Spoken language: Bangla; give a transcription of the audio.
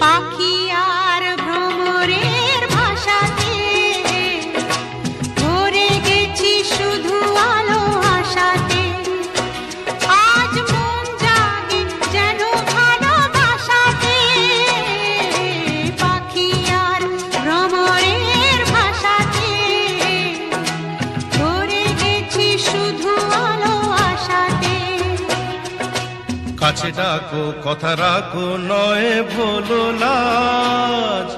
পাখি আর ভ্রমরের ভাষাতে ভরে গেছি শুধু আলো আশাতে। আজ মন জাগে যেন ভালোবাসাতে, পাখি আর ভ্রমরের ভাষাতে ভরে গেছি শুধু আলো আশাতে। কাছে ডাকো কথা রাখো নয় ভোলো লাজ,